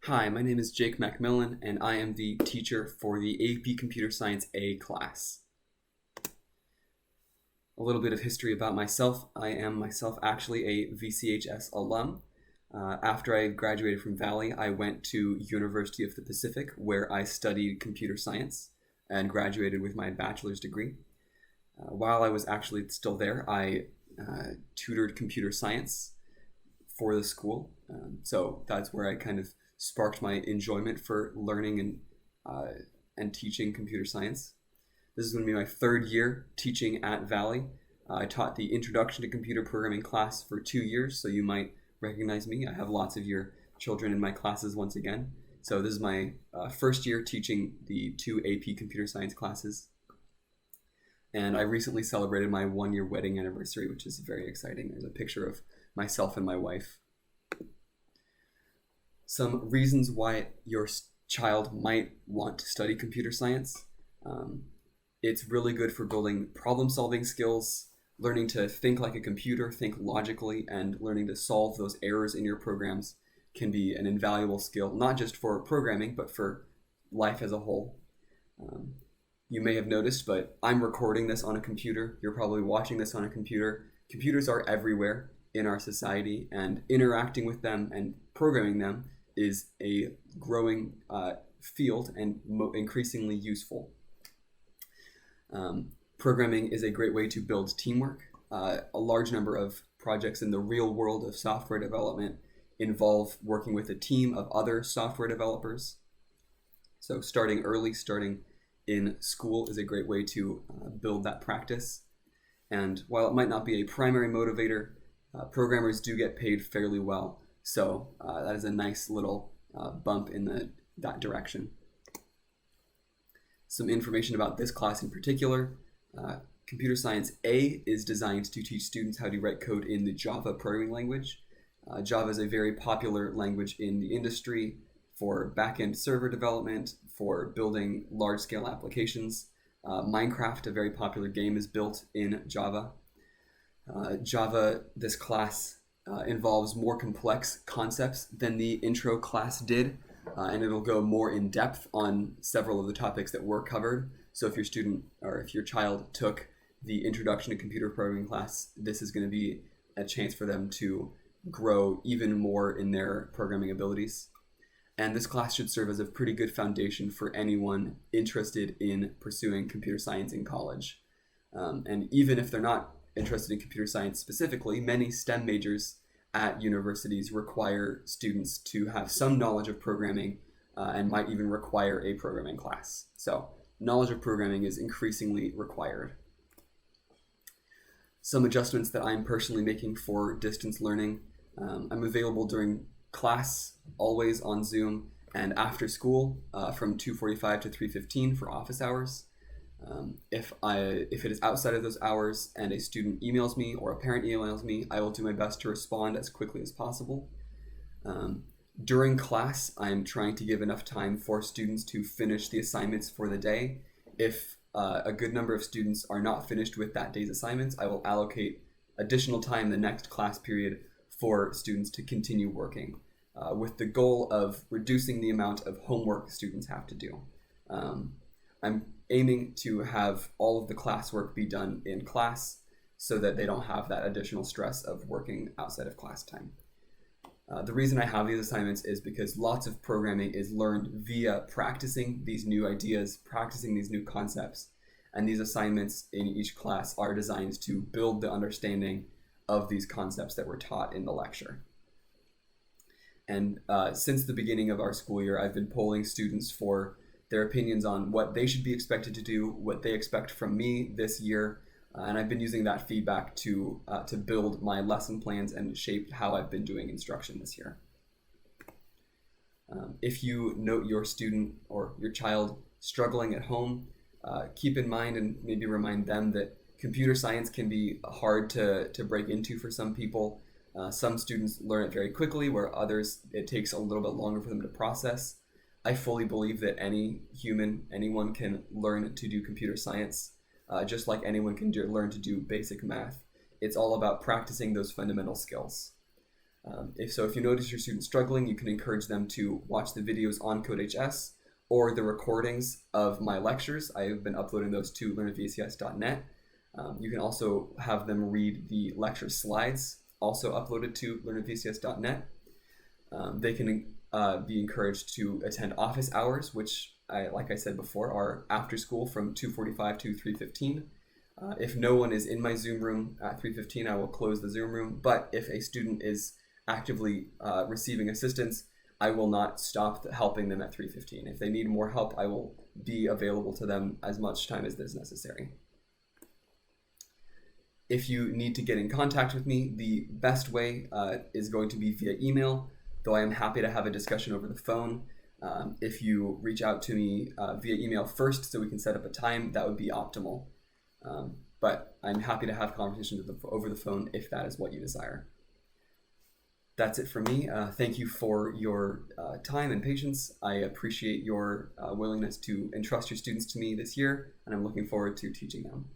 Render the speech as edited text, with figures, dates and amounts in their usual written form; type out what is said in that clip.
Hi, my name is Jake MacMillan, and I am the teacher for the AP Computer Science A class. A little bit of history about myself. I am myself actually a VCHS alum. After I graduated from Valley, I went to University of the Pacific, where I studied computer science and graduated with my bachelor's degree. While I was actually still there, I tutored computer science for the school. So that's where I kind of sparked my enjoyment for learning and teaching computer science. This is going to be my third year teaching at Valley. I taught the Introduction to Computer Programming class for 2 years, so you might recognize me. I have lots of your children in my classes once again. So this is my first year teaching the 2 AP Computer Science classes. And I recently celebrated my 1-year wedding anniversary, which is very exciting. There's a picture of myself and my wife. Some reasons why your child might want to study computer science. It's really good for building problem-solving skills, learning to think like a computer, think logically, and learning to solve those errors in your programs can be an invaluable skill, not just for programming, but for life as a whole. You may have noticed, but I'm recording this on a computer. You're probably watching this on a computer. Computers are everywhere in our society, and interacting with them and programming them is a growing field and increasingly useful. Programming is a great way to build teamwork. A large number of projects in the real world of software development involve working with a team of other software developers. So starting early, starting in school is a great way to build that practice. And while it might not be a primary motivator, programmers do get paid fairly well. So that is a nice little bump in that direction. Some information about this class in particular. Computer Science A is designed to teach students how to write code in the Java programming language. Java is a very popular language in the industry for back-end server development, for building large-scale applications. Minecraft, a very popular game, is built in Java. This class involves more complex concepts than the intro class did, and it'll go more in depth on several of the topics that were covered. So if your student or if your child took the Introduction to Computer Programming class, this is going to be a chance for them to grow even more in their programming abilities. And this class should serve as a pretty good foundation for anyone interested in pursuing computer science in college. And even if they're not interested in computer science specifically, many STEM majors at universities require students to have some knowledge of programming and might even require a programming class. So knowledge of programming is increasingly required. Some adjustments that I'm personally making for distance learning. I'm available during class, always on Zoom, and after school from 2:45 to 3:15 for office hours. If it is outside of those hours and a student emails me or a parent emails me, I will do my best to respond as quickly as possible. During class, I'm trying to give enough time for students to finish the assignments for the day. If a good number of students are not finished with that day's assignments, I will allocate additional time the next class period for students to continue working, with the goal of reducing the amount of homework students have to do. I'm aiming to have all of the classwork be done in class so that they don't have that additional stress of working outside of class time. The reason I have these assignments is because lots of programming is learned via practicing these new ideas, practicing these new concepts, and these assignments in each class are designed to build the understanding of these concepts that were taught in the lecture. And since the beginning of our school year, I've been polling students for their opinions on what they should be expected to do, what they expect from me this year, and I've been using that feedback to build my lesson plans and shape how I've been doing instruction this year. If you note your student or your child struggling at home, keep in mind and maybe remind them that computer science can be hard to break into for some people. Some students learn it very quickly, where others, it takes a little bit longer for them to process. I fully believe that anyone can learn to do computer science, just like anyone can learn to do basic math. It's all about practicing those fundamental skills. If you notice your student struggling, you can encourage them to watch the videos on CodeHS or the recordings of my lectures. I have been uploading those to learn@vcs.net. You can also have them read the lecture slides, also uploaded to learn@vcs.net. They can be encouraged to attend office hours, which, like I said before, are after school from 2:45 to 3:15. If no one is in my Zoom room at 3:15, I will close the Zoom room. But if a student is actively receiving assistance, I will not stop helping them at 3:15. If they need more help, I will be available to them as much time as is necessary. If you need to get in contact with me, the best way is going to be via email, though I am happy to have a discussion over the phone. If you reach out to me via email first so we can set up a time, that would be optimal. But I'm happy to have conversations over the phone if that is what you desire. That's it from me. Thank you for your time and patience. I appreciate your willingness to entrust your students to me this year, and I'm looking forward to teaching them.